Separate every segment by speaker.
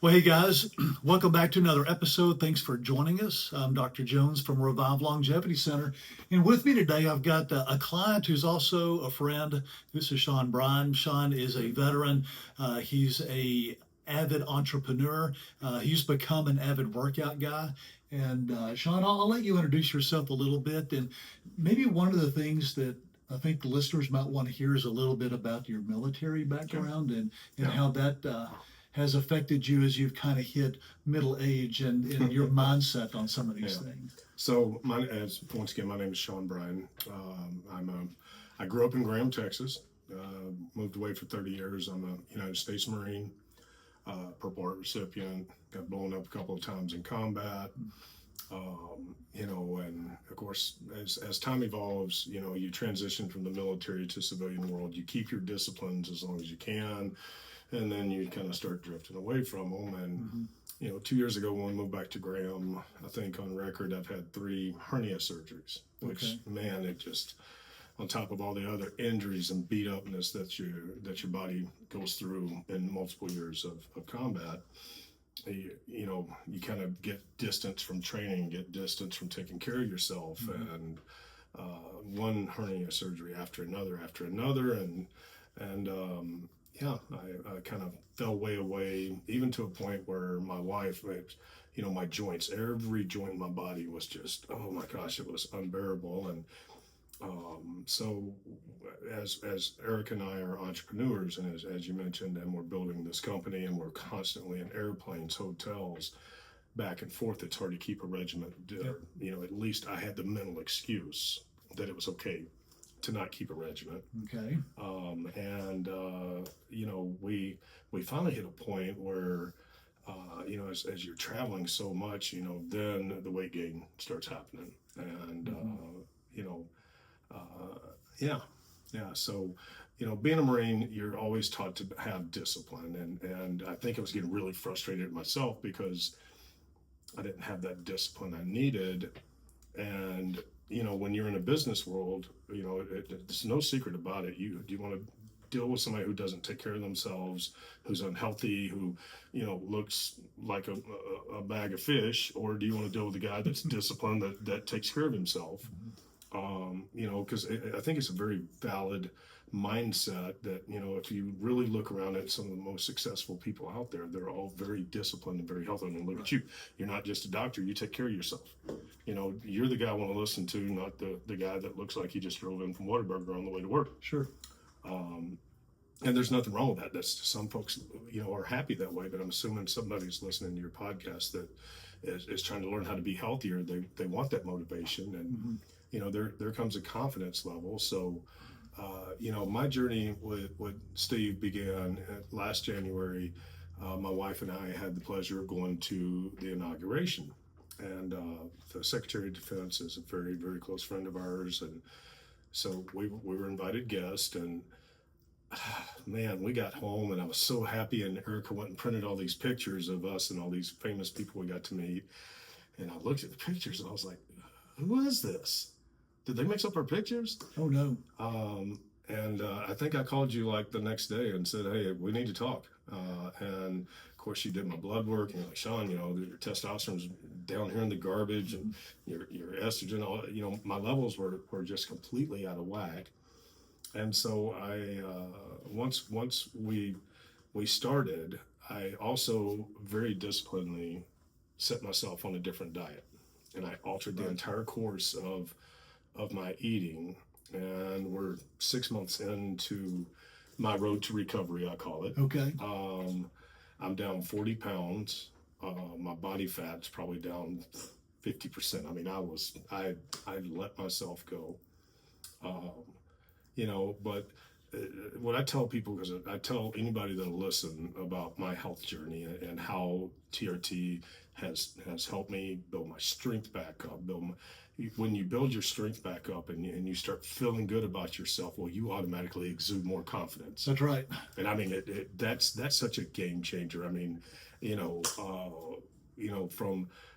Speaker 1: Well, hey guys, welcome back to another episode. Thanks for joining us. I'm Dr. Jones from Revive Longevity Center. And with me today, I've got a client who's also a friend. This is Shawn Bryan. Shawn is a veteran. He's a avid entrepreneur. He's become an avid workout guy. And Shawn, I'll let you introduce yourself a little bit. And maybe one of the things that I think the listeners might want to hear is a little bit about your military background and
Speaker 2: Yeah.
Speaker 1: how that has affected you as you've kind of hit middle age and your mindset on some of these
Speaker 2: Yeah.
Speaker 1: things.
Speaker 2: So, once again, my name is Shawn Bryan. I grew up in Graham, Texas. Moved away for 30 years. I'm a United States Marine, Purple Heart recipient. Got blown up a couple of times in combat. And of course, as time evolves, you transition from the military to civilian world. You keep your disciplines as long as you can, and then you kind of start drifting away from them. And 2 years ago when we moved back to Graham, I think on record I've had 3 hernia surgeries, which
Speaker 1: Okay.
Speaker 2: man, it just, on top of all the other injuries and beat upness that your body goes through in multiple years of combat, you kind of get distance from training, get distance from taking care of yourself, and one hernia surgery after another, and yeah, I kind of fell way away, even to a point where my wife, my joints, every joint in my body was just, oh my gosh, it was unbearable. And so as Eric and I are entrepreneurs, and as you mentioned, and we're building this company, and we're constantly in airplanes, hotels, back and forth, it's hard to keep a regiment.
Speaker 1: Yep.
Speaker 2: At least I had the mental excuse that it was okay to not keep a regiment.
Speaker 1: Okay.
Speaker 2: We finally hit a point where, as you're traveling so much, then the weight gain starts happening, and yeah, yeah. So, being a Marine, you're always taught to have discipline, and I think I was getting really frustrated at myself because I didn't have that discipline I needed. And when you're in a business world, it's no secret about it. Do you want to deal with somebody who doesn't take care of themselves, who's unhealthy, who looks like a bag of fish, or do you want to deal with a guy that's disciplined, that takes care of himself? Because I think it's a very valid mindset that, if you really look around at some of the most successful people out there, they're all very disciplined and very healthy. And look at you, you're not just a doctor, you take care of yourself. You're the guy I want to listen to, not the guy that looks like he just drove in from Whataburger on the way to work.
Speaker 1: Sure.
Speaker 2: And there's nothing wrong with that. That's, some folks, are happy that way, but I'm assuming somebody's listening to your podcast that is trying to learn how to be healthier. They want that motivation, and there comes a confidence level. So, my journey with Steve began last January. My wife and I had the pleasure of going to the inauguration, and the Secretary of Defense is a very, very close friend of ours, and so we were invited guests. And man, we got home and I was so happy, and Erica went and printed all these pictures of us and all these famous people we got to meet. And I looked at the pictures and I was like, who is this? Did they mix up our pictures?
Speaker 1: Oh no.
Speaker 2: And I think I called you like the next day and said, hey, we need to talk. And of course you did my blood work, and you're like, Shawn, your testosterone's down here in the garbage, and your estrogen, all, my levels were just completely out of whack. And so I, once we started, I also very disciplinedly set myself on a different diet, and I altered the entire course of my eating. And we're 6 months into my road to recovery, I call it.
Speaker 1: Okay.
Speaker 2: I'm down 40 pounds. My body fat's probably down 50%. I mean, I let myself go. But what I tell people, because I tell anybody that'll listen about my health journey and how TRT has helped me build my strength back up. When you build your strength back up and you start feeling good about yourself, well, you automatically exude more confidence.
Speaker 1: That's right.
Speaker 2: And I mean, that's such a game changer. I mean,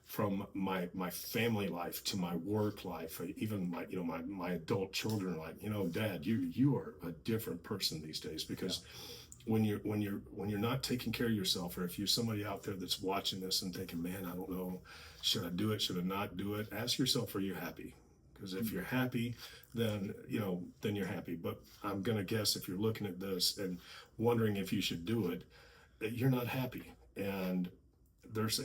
Speaker 2: from my family life to my work life, even my adult children, like, Dad, you are a different person these days, because when you're not taking care of yourself, or if you're somebody out there that's watching this and thinking, man, I don't know, should I do it, should I not do it, ask yourself, are you happy? Because if you're happy, then then you're happy. But I'm gonna guess if you're looking at this and wondering if you should do it, that you're not happy. And there's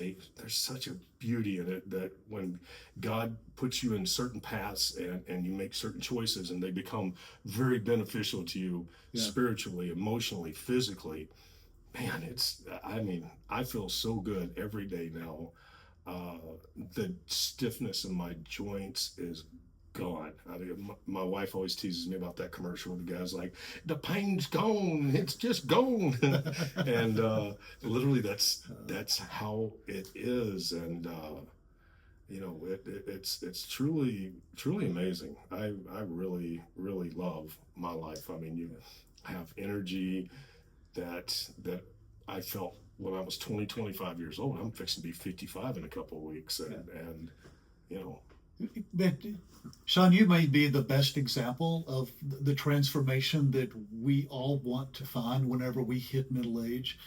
Speaker 2: such a beauty in it that when God puts you in certain paths, and you make certain choices, and they become very beneficial to you, spiritually, emotionally, physically, man, I feel so good every day now. The stiffness in my joints is gone. I mean, my wife always teases me about that commercial where the guy's like, "The pain's gone, it's just gone," and literally that's how it is. And it's truly amazing. I really love my life. I mean, you have energy that I felt when I was 25 years old. I'm fixing to be 55 in a couple of weeks, and you know.
Speaker 1: But Shawn, you may be the best example of the transformation that we all want to find whenever we hit middle age.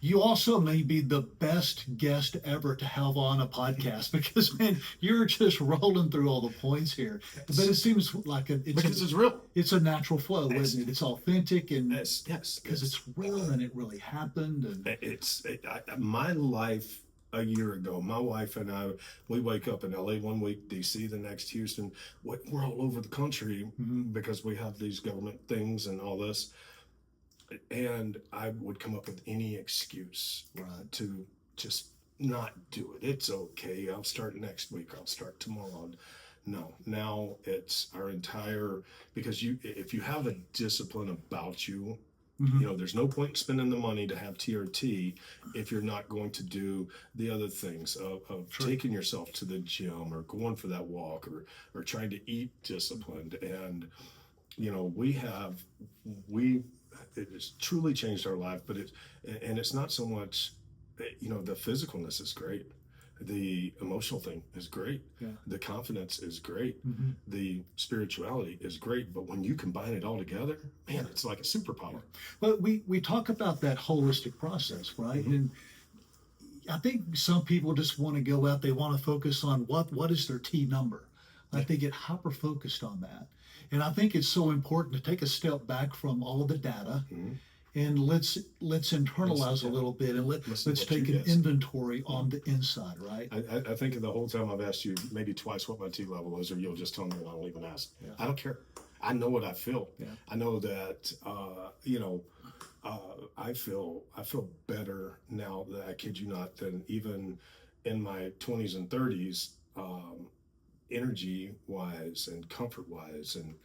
Speaker 1: You also may be the best guest ever to have on a podcast because, man, you're just rolling through all the points here. But it seems like
Speaker 2: It's real.
Speaker 1: It's a natural flow, isn't it? It's authentic, and
Speaker 2: yes,
Speaker 1: because it's real and it really happened. And
Speaker 2: my life. A year ago, my wife and I, we wake up in LA one week, DC the next, Houston. We're all over the country because we have these government things and all this. And I would come up with any excuse to just not do it. It's okay. I'll start next week. I'll start tomorrow. No, now it's our entire, because if you have a discipline about you, there's no point in spending the money to have TRT if you're not going to do the other things of taking yourself to the gym or going for that walk or trying to eat disciplined. And it has truly changed our life. But it's not so much, the physicalness is great. The emotional thing is great.
Speaker 1: Yeah.
Speaker 2: The confidence is great. The spirituality is great. But when you combine it all together, man, it's like a superpower.
Speaker 1: But we talk about that holistic process, right? And I think some people just want to go out, they want to focus on what is their T number. Like they get hyper focused on that. And I think it's so important to take a step back from all of the data. And let's internalize a little bit, and let's take an inventory on the inside, right?
Speaker 2: I think the whole time I've asked you maybe twice what my T level is, or you'll just tell me and I don't even ask. Yeah. I don't care. I know what I feel. Yeah. I know that I feel better now, that I kid you not, than even in my 20s and 30s, energy wise and comfort wise, and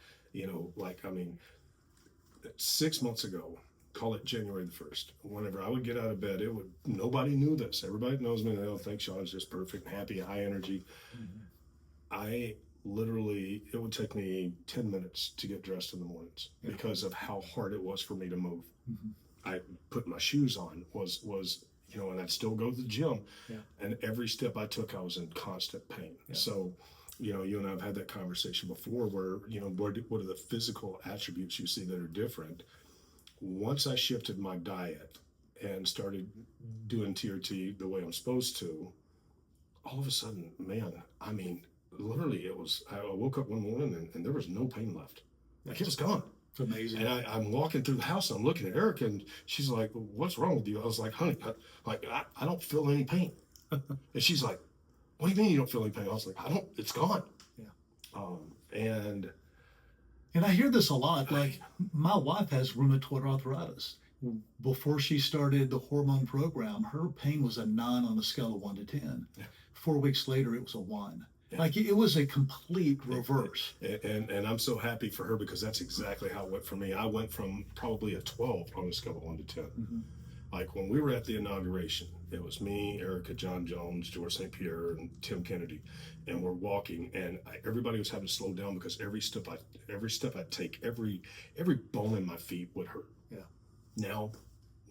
Speaker 2: 6 months ago, call it January the 1st, whenever I would get out of bed, nobody knew this. Everybody knows me. They don't think Shawn's just perfect, happy, high energy. I literally, it would take me 10 minutes to get dressed in the mornings because of how hard it was for me to move. I put my shoes on was and I'd still go to the gym. And every step I took, I was in constant pain. So, you and I have had that conversation before where, what are the physical attributes you see that are different? Once I shifted my diet and started doing TRT the way I'm supposed to, all of a sudden, man, I mean, literally I woke up one morning and there was no pain left. Like it was gone.
Speaker 1: It's amazing.
Speaker 2: And I'm walking through the house and I'm looking at Erica and she's like, "What's wrong with you?" I was like, "Honey, I don't feel any pain." And she's like, "What do you mean you don't feel any pain?" I was like, it's gone.
Speaker 1: And I hear this a lot. Like my wife has rheumatoid arthritis. Before she started the hormone program, her pain was a 9 on a scale of 1 to 10. 4 weeks later, it was a 1. Like it was a complete reverse.
Speaker 2: And I'm so happy for her because that's exactly how it went for me. I went from probably a 12 on a scale of 1 to 10. Like when we were at the inauguration, it was me, Erica, John Jones, George St. Pierre, and Tim Kennedy, and we're walking, and everybody was having to slow down because every step I take, every bone in my feet would hurt. Now,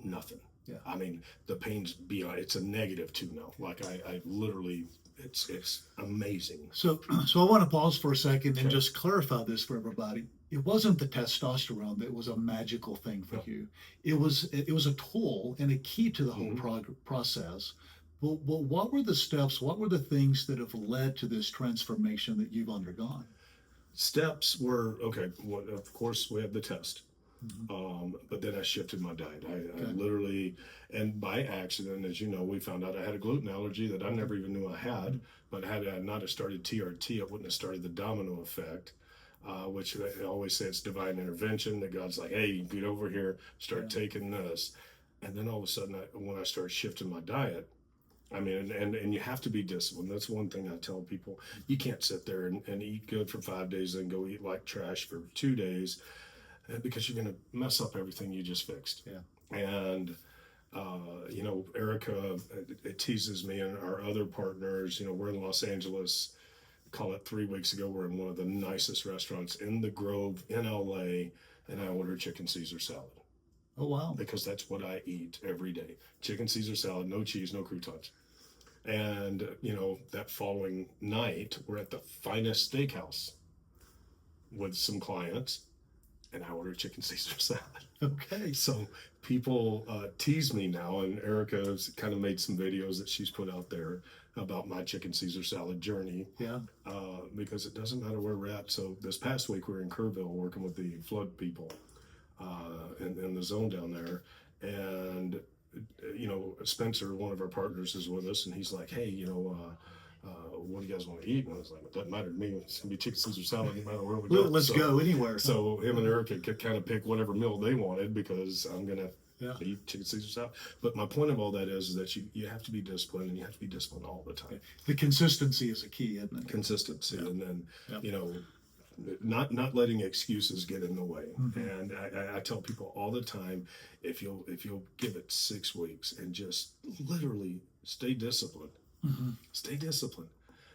Speaker 2: nothing. I mean, the pain's beyond. It's a -2 now. Like I literally, it's amazing.
Speaker 1: So I want to pause for a second and just clarify this for everybody. it wasn't the testosterone that was a magical thing for
Speaker 2: Yeah.
Speaker 1: you. It was a tool and a key to the whole
Speaker 2: Mhm.
Speaker 1: process. But what were the steps? What were the things that have led to this transformation that you've undergone?
Speaker 2: Steps were okay. Well, of course, we have the test.
Speaker 1: Mhm.
Speaker 2: But then I shifted my diet. I
Speaker 1: Okay.
Speaker 2: literally, and by accident, as you know, we found out I had a gluten allergy that I never even knew I had. But had I not have started TRT, I wouldn't have started the domino effect, which I always say it's divine intervention. That God's like, hey, get over here, start
Speaker 1: Yeah.
Speaker 2: taking this. And then all of a sudden, when I started shifting my diet, I mean, and you have to be disciplined. That's one thing I tell people. You can't sit there and eat good for 5 days and go eat like trash for 2 days because you're going to mess up everything you just fixed.
Speaker 1: Yeah.
Speaker 2: And, Erica, it teases me and our other partners, we're in Los Angeles, call it 3 weeks ago. We're in one of the nicest restaurants in the Grove in LA, and I ordered chicken Caesar salad
Speaker 1: Oh wow.
Speaker 2: because that's what I eat every day. Chicken Caesar salad, no cheese, no croutons. And, that following night, we're at the finest steakhouse with some clients, and I ordered chicken Caesar salad.
Speaker 1: Okay.
Speaker 2: So people tease me now, and Erica's kind of made some videos that she's put out there about my chicken Caesar salad journey.
Speaker 1: Yeah.
Speaker 2: Because it doesn't matter where we're at. So this past week we were in Kerrville working with the flood people in the zone down there, and Spencer, one of our partners, is with us, and he's like, hey, what do you guys want to eat? And I was like, it doesn't matter to me. It's gonna be chicken Caesar salad no matter where we go.
Speaker 1: Let's go anywhere.
Speaker 2: So him and Erica could kind of pick whatever meal they wanted because I'm gonna
Speaker 1: Yeah.
Speaker 2: eat chicken Caesar salad. But my point of all that is that you have to be disciplined, and you have to be disciplined all the time.
Speaker 1: The consistency is a key, isn't it?
Speaker 2: Consistency,
Speaker 1: Yeah.
Speaker 2: and then
Speaker 1: Yeah.
Speaker 2: not letting excuses get in the way.
Speaker 1: Mhm.
Speaker 2: And I tell people all the time, if you'll give it 6 weeks and just literally stay disciplined,
Speaker 1: Mhm.
Speaker 2: stay disciplined.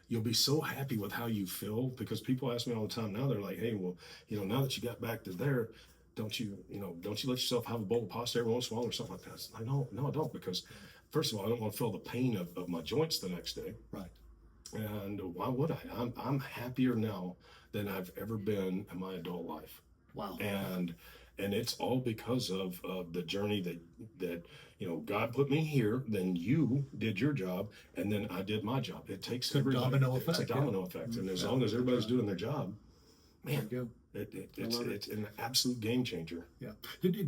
Speaker 2: You'll be so happy with how you feel, because people ask me all the time now, they're like, hey, well, now that you got back to there, don't you let yourself have a bowl of pasta every once in a while or something like that? It's like, no, I don't, because first of all, I don't want to feel the pain of my joints the next day.
Speaker 1: Right.
Speaker 2: And why would I? I'm happier now than I've ever been in my adult life.
Speaker 1: Wow.
Speaker 2: And it's all because of the journey that God put me here, then you did your job, and then I did my job. It takes
Speaker 1: It's a
Speaker 2: everybody.
Speaker 1: domino
Speaker 2: It's a
Speaker 1: effect, yeah.
Speaker 2: domino effect, and as
Speaker 1: Yeah.
Speaker 2: long as everybody's doing their job,
Speaker 1: There
Speaker 2: man,
Speaker 1: you go.
Speaker 2: it's an absolute game changer.
Speaker 1: Yeah.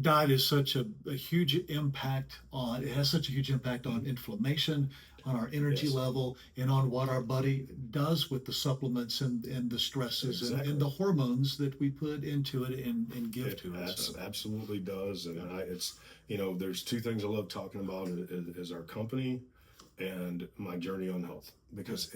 Speaker 1: Diet is such a huge impact on, it has such a huge impact on inflammation, on our energy
Speaker 2: Yes.
Speaker 1: level, and on what our body does with the supplements and the stresses
Speaker 2: Exactly.
Speaker 1: and the hormones that we put into it and give to it. So,
Speaker 2: Absolutely does, and there's two things I love talking about is our company and my journey on health, because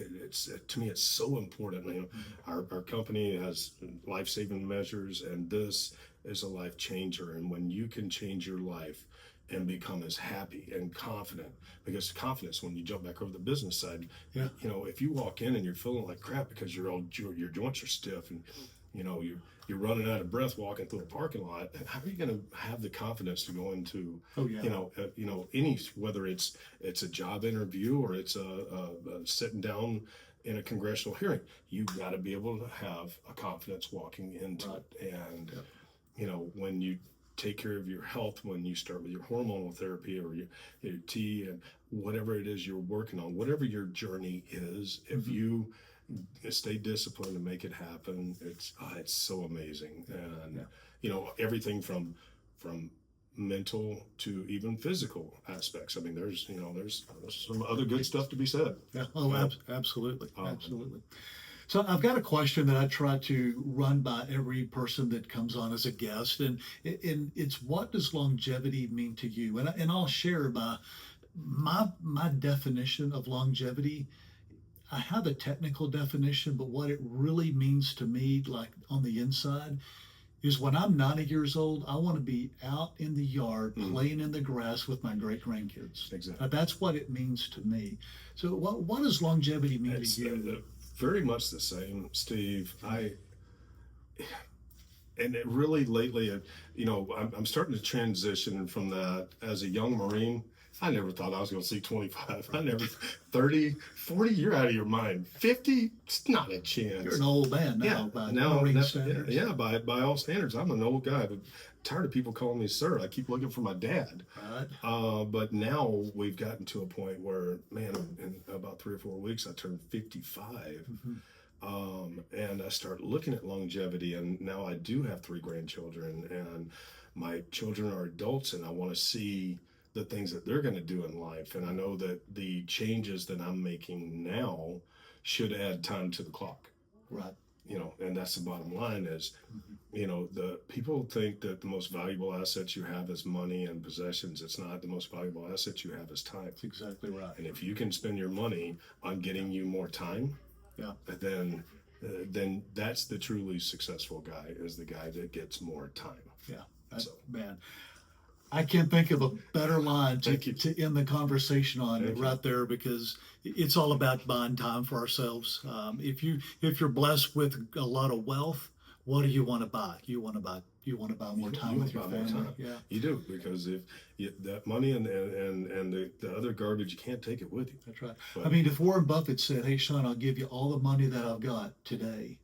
Speaker 2: to me it's so important. Our company has life-saving measures, and this is a life changer. And when you can change your life and become as happy and confident, because confidence, when you jump back over the business side,
Speaker 1: Yeah.
Speaker 2: if you walk in and you're feeling like crap because your joints are stiff, and you're running out of breath walking through a parking lot, how are you going to have the confidence to go into
Speaker 1: oh yeah.
Speaker 2: any, whether it's a job interview or it's a sitting down in a congressional hearing? You've got to be able to have a confidence walking into
Speaker 1: Right.
Speaker 2: it. And
Speaker 1: Yep.
Speaker 2: when you take care of your health, when you start with your hormonal therapy or your tea and whatever it is you're working on, whatever your journey is, if
Speaker 1: Mhm.
Speaker 2: you stay disciplined and make it happen, it's so amazing. And everything from mental to even physical aspects. I mean, there's some other good stuff to be said.
Speaker 1: Yeah. Oh,
Speaker 2: Yeah.
Speaker 1: absolutely.
Speaker 2: Um,
Speaker 1: Absolutely. So I've got a question that I try to run by every person that comes on as a guest, and it's, what does longevity mean to you? And I'll share by my definition of longevity. I have a technical definition, but what it really means to me, like on the inside, is when I'm 90 years old, I want to be out in the yard
Speaker 2: Mhm.
Speaker 1: playing in the grass with my great grandkids.
Speaker 2: Exactly.
Speaker 1: That's what it means to me. So what does longevity mean
Speaker 2: It's
Speaker 1: to you?
Speaker 2: very much the same, Steve. And it really lately, I'm starting to transition from that. As a young Marine, I never thought I was going to see 25. I never, 30, 40, you're out of your mind. 50, it's not a chance.
Speaker 1: You're an old man now
Speaker 2: Yeah,
Speaker 1: by
Speaker 2: now
Speaker 1: Marine
Speaker 2: that,
Speaker 1: standards.
Speaker 2: yeah, by all standards, I'm an old guy. But tired of people calling me sir. I keep looking for my dad.
Speaker 1: Right.
Speaker 2: But now we've gotten to a point where, man, in about 3 or 4 weeks, I turned 55. And I start looking at longevity, and now I do have 3 grandchildren, and my children are adults, and I want to see the things that they're going to do in life. And I know that the changes that I'm making now should add time to the clock.
Speaker 1: Right.
Speaker 2: And that's the bottom line is, the people think that the most valuable assets you have is money and possessions. It's not. The most valuable asset you have is time.
Speaker 1: That's exactly right.
Speaker 2: And if you can spend your money on getting you more time,
Speaker 1: Yeah.
Speaker 2: then that's the truly successful guy, is the guy that gets more time.
Speaker 1: Yeah.
Speaker 2: So.
Speaker 1: Man, I can't think of a better line
Speaker 2: Thank you.
Speaker 1: to end the conversation on
Speaker 2: Thank you.
Speaker 1: right there, because it's all about buying time for ourselves. If you're blessed with a lot of wealth, what do you want to buy? You want to buy more time with your
Speaker 2: want to buy more
Speaker 1: family.
Speaker 2: time.
Speaker 1: Yeah.
Speaker 2: You do, because if that money and the other garbage, you can't take it with you.
Speaker 1: That's right.
Speaker 2: But-
Speaker 1: I mean, if Warren Buffett said, "Hey, Shawn, I'll give you all the money that I've got today,"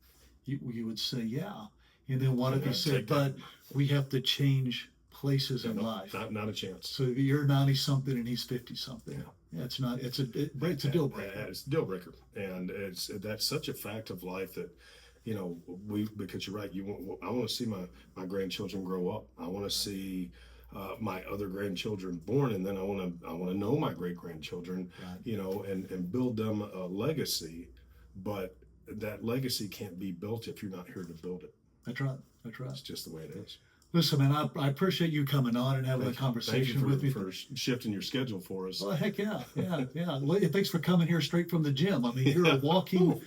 Speaker 1: you would say, "Yeah." And then what if he
Speaker 2: I'd
Speaker 1: said,
Speaker 2: take that.
Speaker 1: "But we have to change places in
Speaker 2: No,
Speaker 1: life"?
Speaker 2: not a chance.
Speaker 1: So you're 90 something and he's 50 something. Yeah, it's not. It's a deal breaker.
Speaker 2: It's a deal breaker, and that's such a fact of life that, because you're right. I want to see my grandchildren grow up. I want to see my other grandchildren born, and then I want to know my great grandchildren,
Speaker 1: Right.
Speaker 2: and build them a legacy. But that legacy can't be built if you're not here to build it.
Speaker 1: That's right. That's right.
Speaker 2: It's just the way it is.
Speaker 1: Listen, man, I appreciate you coming on and having a conversation with me.
Speaker 2: for shifting your schedule for us.
Speaker 1: Well, heck yeah, yeah. Well, thanks for coming here straight from the gym. I mean, you're a walking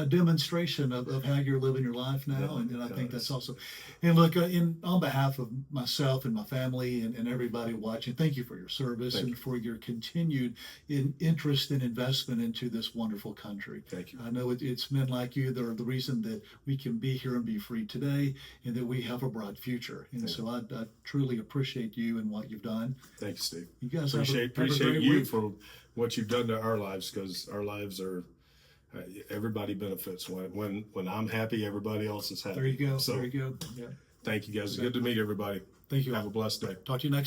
Speaker 1: demonstration of how you're living your life now, and I think that's awesome. And look, on behalf of myself and my family and everybody watching, thank you for your service and for your continued interest and investment into this wonderful country.
Speaker 2: Thank you.
Speaker 1: I know it's men like you that are the reason that we can be here and be free today, and that we have a bright future. And so I truly appreciate you and what you've done.
Speaker 2: Thank you, Steve.
Speaker 1: You guys
Speaker 2: appreciate
Speaker 1: have a great
Speaker 2: you
Speaker 1: week.
Speaker 2: for what you've done to our lives, because our lives are everybody benefits. When I'm happy, everybody else is happy.
Speaker 1: There you go.
Speaker 2: So
Speaker 1: There you go. Yeah.
Speaker 2: thank you guys. It's good to meet everybody.
Speaker 1: Thank you.
Speaker 2: Have a blessed day.
Speaker 1: Talk to you next time.